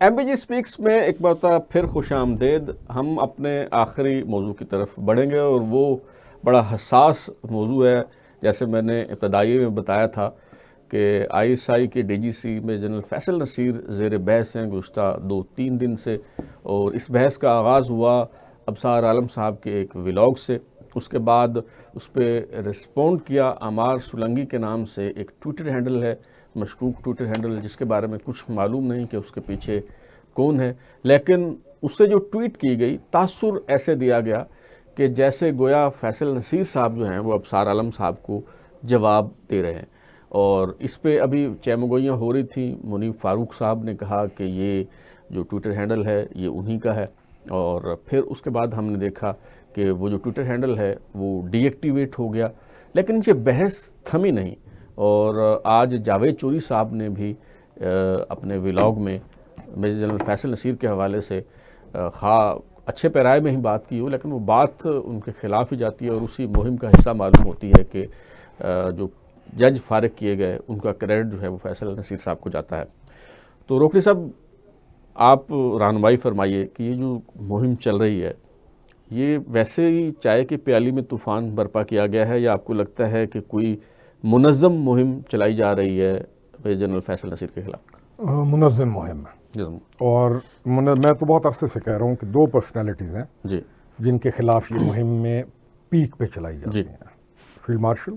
M B G speaks میں ایک مرتبہ پھر خوش آمدید. ہم اپنے آخری موضوع کی طرف بڑھیں گے اور وہ بڑا حساس موضوع ہے. جیسے میں نے ابتدائی میں بتایا تھا کہ آئی ایس آئی کے ڈی جی سی میں جنرل فیصل نصیر زیر بحث ہیں گزشتہ 2-3 دن سے، اور اس بحث کا آغاز ہوا ابصار عالم صاحب کے ایک ولاگ سے. اس کے بعد اس پہ رسپونڈ کیا عمار سلنگی کے نام سے ایک ٹویٹر ہینڈل ہے، مشکوک ٹویٹر ہینڈل، جس کے بارے میں کچھ معلوم نہیں کہ اس کے پیچھے کون ہے. لیکن اس سے جو ٹویٹ کی گئی تاثر ایسے دیا گیا کہ جیسے گویا فیصل نصیر صاحب جو ہیں وہ ابصار عالم صاحب کو جواب دے رہے ہیں. اور اس پہ ابھی چیمگوئیاں ہو رہی تھیں. منیب فاروق صاحب نے کہا کہ یہ جو ٹویٹر ہینڈل ہے یہ انہی کا ہے، اور پھر اس کے بعد ہم نے دیکھا کہ وہ جو ٹویٹر ہینڈل ہے وہ ڈی ایکٹیویٹ ہو گیا. لیکن یہ بحث تھمی نہیں، اور آج جاوید چوری صاحب نے بھی اپنے ولاگ میں میجر جنرل فیصل نصیر کے حوالے سے خواہ اچھے پیرائے میں ہی بات کی ہو، لیکن وہ بات ان کے خلاف ہی جاتی ہے، اور اسی مہم کا حصہ معلوم ہوتی ہے کہ جو جج فارغ کیے گئے ان کا کریڈٹ جو ہے وہ فیصل نصیر صاحب کو جاتا ہے. تو روکڑی صاحب، آپ رہنمائی فرمائیے کہ یہ جو مہم چل رہی ہے یہ ویسے ہی چائے کی پیالی میں طوفان برپا کیا گیا ہے، یا آپ کو لگتا ہے کہ کوئی منظم مہم چلائی جا رہی ہے میجر جنرل فیصل نصیر کے خلاف؟ منظم مہم ہے، اور میں تو بہت عرصے سے کہہ رہا ہوں کہ 2 پرسنالٹیز ہیں جی جن کے خلاف یہ مہم میں پیک پہ چلائی جاتی ہیں. فیلڈ مارشل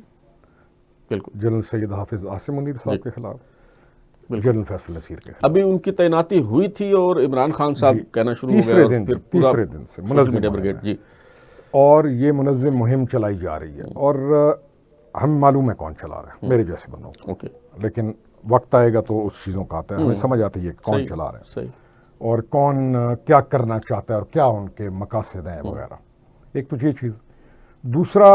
بالکل، جنرل سید حافظ عاصم منیر صاحب کے خلاف، جنرل فیصل نصیر کے خلاف. ابھی ان کی تعیناتی ہوئی تھی اور عمران خان صاحب کہنا شروع ہو گیا، تیسرے دن سے منظم بریگیڈ. جی، اور یہ منظم مہم چلائی جا رہی ہے، اور ہم معلوم ہے کون چلا رہا ہے، میرے جیسے بندوں کو. لیکن وقت آئے گا تو اس چیزوں کا آتا ہے، ہمیں سمجھ آتی ہے کون چلا رہا ہے اور کون کیا کرنا چاہتا ہے اور کیا ان کے مقاصد ہیں وغیرہ. ایک تو یہ چیز. دوسرا،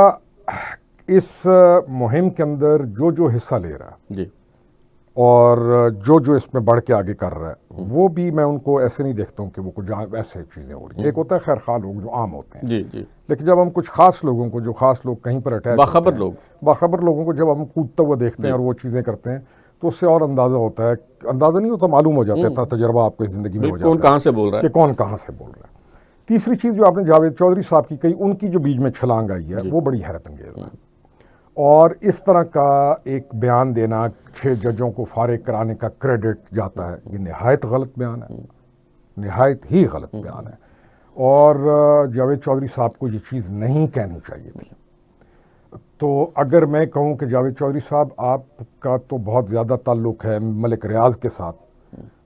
اس مہم کے اندر جو حصہ لے رہا ہے جی، اور جو اس میں بڑھ کے آگے کر رہا ہے، وہ بھی میں ان کو ایسے نہیں دیکھتا ہوں کہ وہ کچھ ایسے چیزیں ہو رہی ہیں. ایک ہوتا ہے خیر خواہ لوگ جو عام ہوتے ہیں، جی جی، لیکن جب ہم کچھ خاص لوگوں کو، جو خاص لوگ کہیں پر اٹیچ باخبر لوگوں کو جب ہم کودتا ہوا دیکھتے ہیں اور وہ چیزیں کرتے ہیں، تو اس سے اور اندازہ ہوتا ہے، اندازہ نہیں ہوتا، معلوم ہو جاتا ہے، اتنا تجربہ آپ کو اس زندگی میں ہو جاتا ہے کون کہاں سے بول رہا ہے کہ کون کہاں سے بول رہا ہے. تیسری چیز جو آپ نے جاوید چودھری صاحب کی کہی، ان کی جو بیچ میں چھلانگ آئی ہے وہ بڑی حیرت انگیز ہے. اور اس طرح کا ایک بیان دینا 6 ججوں کو فارغ کرانے کا کریڈٹ جاتا ہے، یہ نہایت غلط بیان ہے، نہایت ہی غلط بیان ہے. اور جاوید چودھری صاحب کو یہ چیز نہیں کہنی چاہیے تھی. تو اگر میں کہوں کہ جاوید چودھری صاحب آپ کا تو بہت زیادہ تعلق ہے ملک ریاض کے ساتھ،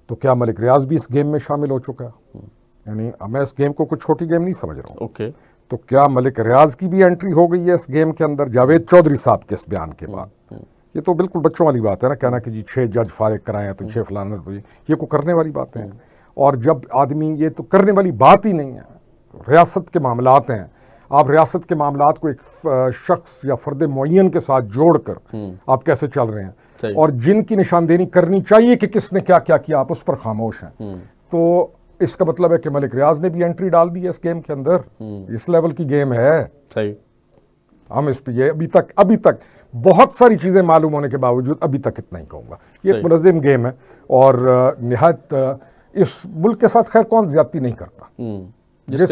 تو کیا ملک ریاض بھی اس گیم میں شامل ہو چکا ہے؟ یعنی میں اس گیم کو کچھ چھوٹی گیم نہیں سمجھ رہا ہوں. تو کیا ملک ریاض کی بھی انٹری ہو گئی ہے اس گیم کے اندر جاوید چودھری صاحب کے اس بیان کے بعد؟ یہ تو بالکل بچوں والی بات ہے نا، کہنا کہ جی 6 جج فارغ کرائے ہیں تو 6 فلانا، تو یہ کو کرنے والی باتیں ہیں. اور جب آدمی، یہ تو کرنے والی بات ہی نہیں ہے، ریاست کے معاملات ہیں. آپ ریاست کے معاملات کو ایک شخص یا فرد معین کے ساتھ جوڑ کر آپ کیسے چل رہے ہیں، اور جن کی نشاندہی کرنی چاہیے کہ کس نے کیا کیا کیا، آپ اس پر خاموش ہیں. تو اس کا مطلب ہے کہ ملک ریاض نے بھی انٹری ڈال دی ہے اس گیم کے اندر. اس لیول کی گیم ہے. ہم اس پہ یہ ابھی تک بہت ساری چیزیں معلوم ہونے کے باوجود ابھی تک اتنا ہی کہوں گا، یہ ایک منظم گیم ہے. اور نہایت اس ملک کے ساتھ خیر کون زیادتی نہیں کرتا، جس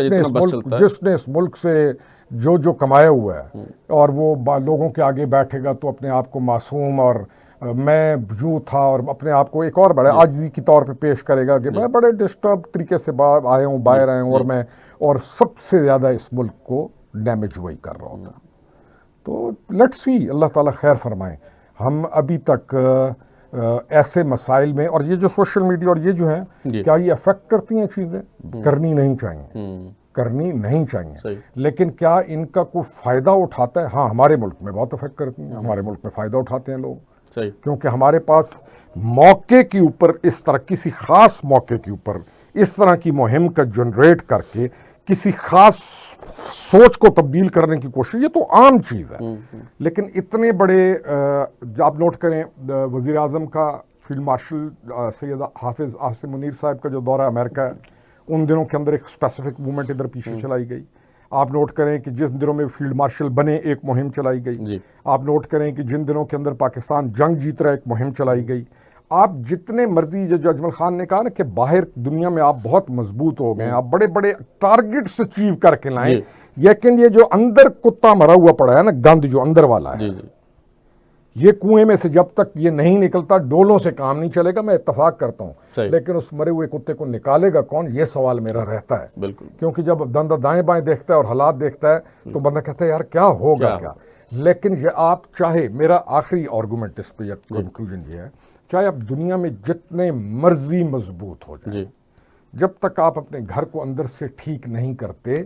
نے اس ملک سے جو کمایا ہوا ہے، اور وہ لوگوں کے آگے بیٹھے گا تو اپنے آپ کو معصوم اور میں یوں تھا، اور اپنے آپ کو ایک اور بڑے عاجزی کی طور پہ پیش کرے گا کہ میں بڑے ڈسٹرب طریقے سے باہر آیا ہوں، اور سب سے زیادہ اس ملک کو ڈیمیج وہی کر رہا ہوتا. تو لیٹس سی، اللہ تعالیٰ خیر فرمائے. ہم ابھی تک ایسے مسائل میں، اور یہ جو سوشل میڈیا اور یہ جو ہیں، کیا یہ افیکٹ کرتی ہیں چیزیں؟ کرنی نہیں چاہیے. لیکن کیا ان کا کوئی فائدہ اٹھاتا ہے؟ ہاں، ہمارے ملک میں بہت افیکٹ کرتی ہیں. ہمارے ملک میں فائدہ اٹھاتے ہیں لوگ، کیونکہ ہمارے پاس موقع کے اوپر اس طرح، کسی خاص موقع کے اوپر اس طرح کی مہم کا جنریٹ کر کے کسی خاص سوچ کو تبدیل کرنے کی کوشش، یہ تو عام چیز ہے. لیکن اتنے بڑے، آپ نوٹ کریں وزیر اعظم کا فیلڈ مارشل سید حافظ عاصم منیر صاحب کا جو دورہ امریکہ ہے، ان دنوں کے اندر ایک اسپیسیفک موومنٹ ادھر پیچھے چلائی گئی. آپ نوٹ کریں کہ جس دنوں میں فیلڈ مارشل بنے ایک مہم چلائی گئی. آپ نوٹ کریں کہ جن دنوں کے اندر پاکستان جنگ جیت رہا ایک مہم چلائی گئی. آپ جتنے مرضی جو اجمل خان نے کہا نا کہ باہر دنیا میں آپ بہت مضبوط ہو گئے، آپ بڑے بڑے ٹارگٹس اچیو کر کے لائیں، لیکن یہ جو اندر کتا مرا ہوا پڑا ہے نا، گند جو اندر والا ہے، یہ کنویں میں سے جب تک یہ نہیں نکلتا ڈولوں سے کام نہیں چلے گا. میں اتفاق کرتا ہوں، لیکن اس مرے ہوئے کتے کو نکالے گا کون، یہ سوال میرا رہتا ہے. بالکل، کیونکہ جب بندہ دائیں بائیں دیکھتا ہے اور حالات دیکھتا ہے تو بندہ کہتا ہے یار کیا ہوگا کیا. لیکن یہ آپ چاہے، میرا آخری آرگومنٹ اس پہ یا کنکلوژن یہ ہے، چاہے آپ دنیا میں جتنے مرضی مضبوط ہو جائیں، جب تک آپ اپنے گھر کو اندر سے ٹھیک نہیں کرتے،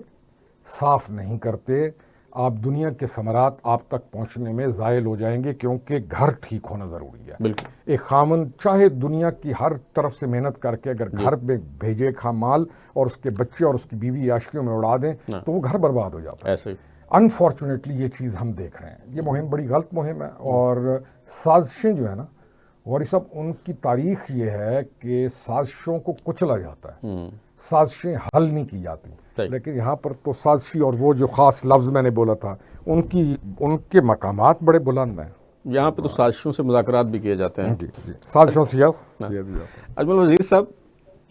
صاف نہیں کرتے، آپ دنیا کے ثمرات آپ تک پہنچنے میں زائل ہو جائیں گے، کیونکہ گھر ٹھیک ہونا ضروری ہے. بالکل، ایک خامن چاہے دنیا کی ہر طرف سے محنت کر کے اگر گھر میں بھیجے مال اور اس کے بچے اور اس کی بیوی عاشقیوں میں اڑا دیں تو وہ گھر برباد ہو جاتا ہے. ایسے انفارچونیٹلی یہ چیز ہم دیکھ رہے ہیں. یہ مہم بڑی غلط مہم ہے، اور سازشیں جو ہے نا غوری صاحب، ان کی تاریخ یہ ہے کہ سازشوں کو کچلا جاتا ہے، سازشیں حل نہیں کی جاتی. لیکن یہاں پر تو سازشی، اور وہ جو خاص لفظ میں نے بولا تھا، ان کے مقامات بڑے بلند ہیں. یہاں پہ تو سازشوں سے مذاکرات بھی کیے جاتے ہیں. سازشوں سے اجمل وزیر صاحب،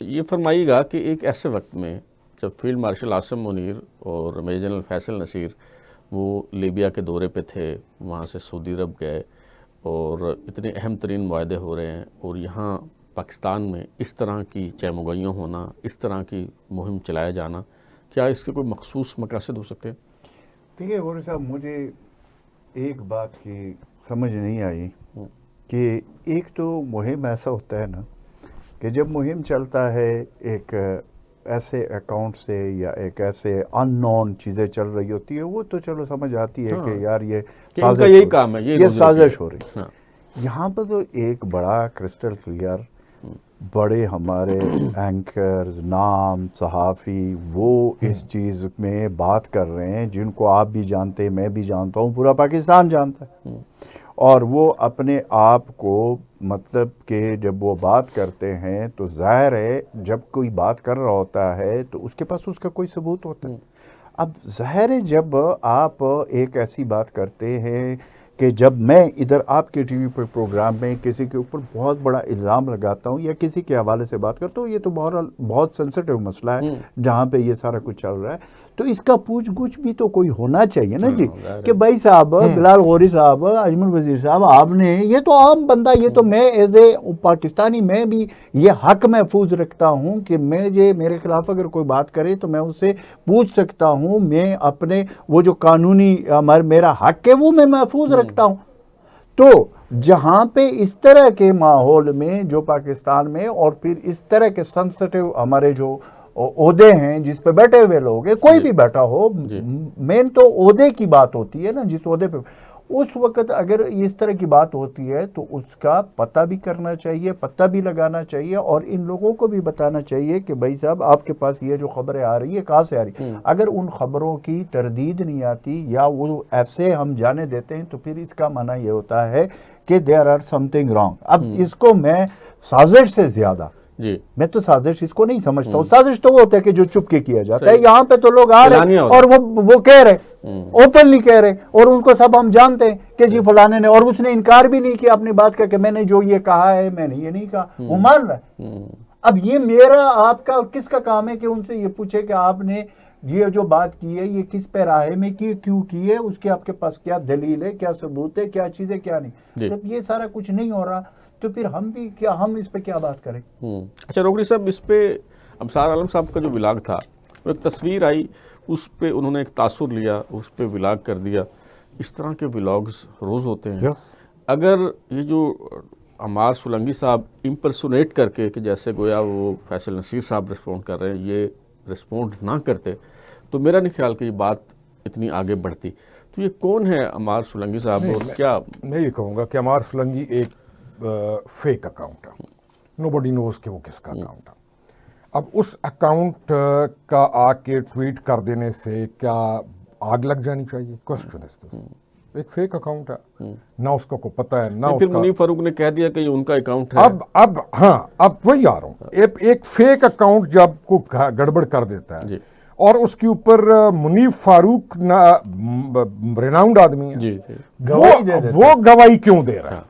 یہ فرمائیے گا کہ ایک ایسے وقت میں جب فیلڈ مارشل عاصم منیر اور میجر جنرل فیصل نصیر وہ لیبیا کے دورے پہ تھے، وہاں سے سعودی عرب گئے اور اتنے اہم ترین معاہدے ہو رہے ہیں، اور یہاں پاکستان میں اس طرح کی چہمگوئیوں ہونا، اس طرح کی مہم چلایا جانا، کیا اس کے کوئی مخصوص مقاصد ہو سکتے ہیں؟ دیکھیے غوری صاحب، مجھے ایک بات کی سمجھ نہیں آئی کہ ایک تو مہم ایسا ہوتا ہے نا کہ جب مہم چلتا ہے ایک ایسے اکاؤنٹ سے یا ایک ایسے ان نون چیزیں چل رہی ہوتی ہے، وہ تو چلو سمجھ آتی ہے کہ یار یہ سازش، یہی کام ہے، یہ سازش ہو رہی ہے. یہاں پر تو ایک بڑا کرسٹل کلیئر، بڑے ہمارے اینکرز، نام صحافی، وہ اس چیز میں بات کر رہے ہیں جن کو آپ بھی جانتے، میں بھی جانتا ہوں، پورا پاکستان جانتا ہے. اور وہ اپنے آپ کو مطلب کہ جب وہ بات کرتے ہیں تو ظاہر ہے جب کوئی بات کر رہا ہوتا ہے تو اس کے پاس اس کا کوئی ثبوت ہوتا ہے. اب ظاہر ہے جب آپ ایک ایسی بات کرتے ہیں کہ جب میں ادھر آپ کے ٹی وی پر پروگرام میں کسی کے اوپر بہت بڑا الزام لگاتا ہوں یا کسی کے حوالے سے بات کرتا ہوں، یہ تو بہت سینسٹیو مسئلہ ہے جہاں پہ یہ سارا کچھ چل رہا ہے، تو اس کا پوچھ گچھ بھی تو کوئی ہونا چاہیے نا جی، کہ بھائی صاحب، بلال غوری صاحب، اجمل وزیر صاحب، آپ نے، یہ تو عام بندہ، یہ تو میں ایز اے پاکستانی میں بھی یہ حق محفوظ رکھتا ہوں کہ میرے خلاف اگر کوئی بات کرے تو میں اس سے پوچھ سکتا ہوں. میں اپنے وہ جو قانونی میرا حق ہے وہ میں محفوظ رکھتا ہوں. تو جہاں پہ اس طرح کے ماحول میں جو پاکستان میں، اور پھر اس طرح کے سینسٹیو ہمارے جو عہدے ہیں جس پہ بیٹھے ہوئے لوگ ہیں، کوئی بھی بیٹھا ہو، مین تو عہدے کی بات ہوتی ہے نا، جس عہدے پہ اس وقت اگر اس طرح کی بات ہوتی ہے تو اس کا پتہ بھی کرنا چاہیے، پتہ بھی لگانا چاہیے، اور ان لوگوں کو بھی بتانا چاہیے کہ بھائی صاحب آپ کے پاس یہ جو خبریں آ رہی ہے کہاں سے آ رہی ہے. اگر ان خبروں کی تردید نہیں آتی یا وہ ایسے ہم جانے دیتے ہیں تو پھر اس کا معنی یہ ہوتا ہے کہ there are something wrong. اب اس کو میں سازش سے زیادہ، میں تو سازش اس کو نہیں سمجھتا ہوں. سازش تو وہ ہوتا ہے کہ جو چپ کے کیا جاتا ہے. یہاں پہ تو لوگ آ رہے ہیں اور وہ کہہ رہے، اوپنلی کہہ رہے، اور ان کو سب ہم جانتے ہیں کہ جی فلانے نے، اور اس نے انکار بھی نہیں کیا اپنی بات کا کہ میں نے جو یہ کہا ہے میں نے یہ نہیں کہا، وہ مان رہا ہے. اب یہ میرا آپ کا کس کا کام ہے کہ ان سے یہ پوچھے کہ آپ نے یہ جو بات کی ہے یہ کس پیراہے میں کیوں کی ہے، اس کے آپ کے پاس کیا دلیل ہے، کیا ثبوت ہے، کیا چیز ہے، کیا نہیں. جب یہ سارا کچھ نہیں ہو رہا تو پھر ہم اس پہ کیا بات کریں. اچھا روکڑی صاحب، اس پہ ابصار عالم صاحب کا جو ولاگ تھا، وہ ایک تصویر آئی، اس پہ انہوں نے ایک تاثر لیا، اس پہ ولاگ کر دیا. اس طرح کے ولاگز روز ہوتے ہیں. اگر یہ جو عمار سولنگی صاحب امپرسونیٹ کر کے کہ جیسے گویا وہ فیصل نصیر صاحب رسپونڈ کر رہے ہیں، یہ رسپونڈ نہ کرتے تو میرا نہیں خیال کہ یہ بات اتنی آگے بڑھتی. تو یہ کون ہے عمار سولنگی صاحب؟ اور کیا میں یہ کہوں گا کہ عمار سولنگی ایک فیک اکاؤنٹ ہے، نو بڈی نوز کہ وہ کس کا اکاؤنٹ ہے. اب اس اکاؤنٹ کا آ کے ٹویٹ کر دینے سے کیا آگ لگ جانی چاہیے؟ کوسچن اس طرح. ایک فیک اکاؤنٹ ہے، نہ اس کو کوئی پتہ ہے، نہ پھر منیب فاروق نے کہہ دیا کہ یہ ان کا اکاؤنٹ ہے. اب وہی آ رہا ہوں، ایک فیک اکاؤنٹ جب کو گڑبڑ کر دیتا ہے اور اس کے اوپر منیب فاروق ریناؤنڈ آدمی ہے، وہ گواہی کیوں دے رہا ہے؟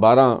12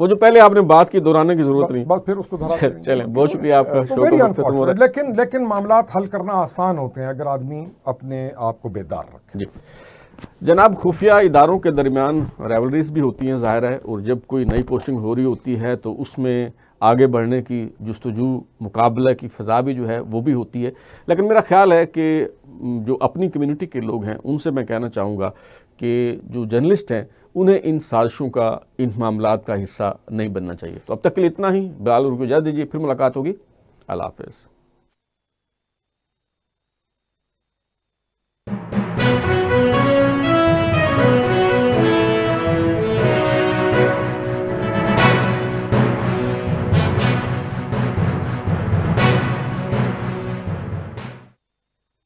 وہ جو پہلے آپ نے بات کی دہرانے کی ضرورت نہیں. بس پھر اس کو دہراتے رہیں گے. چلیں بہت شکریہ آپ کا. تو شو ویری کا وقت ختم ہو رہا انفارچونیٹ، لیکن معاملات حل کرنا آسان ہوتے ہیں اگر آدمی اپنے آپ کو بیدار رکھے. جی جناب، خفیہ اداروں کے درمیان ریولریز بھی ہوتی ہیں ظاہر ہے، اور جب کوئی نئی پوسٹنگ ہو رہی ہوتی ہے تو اس میں آگے بڑھنے کی جستجو، مقابلہ کی فضا بھی جو ہے وہ بھی ہوتی ہے. لیکن میرا خیال ہے کہ جو اپنی کمیونٹی کے لوگ ہیں ان سے میں کہنا چاہوں گا کہ جو جرنلسٹ ہیں انہیں ان سازشوں کا، ان معاملات کا حصہ نہیں بننا چاہیے. تو اب تک کے لیے اتنا ہی. بلال کو اجازت دیجیے، پھر ملاقات ہوگی. اللہ حافظ.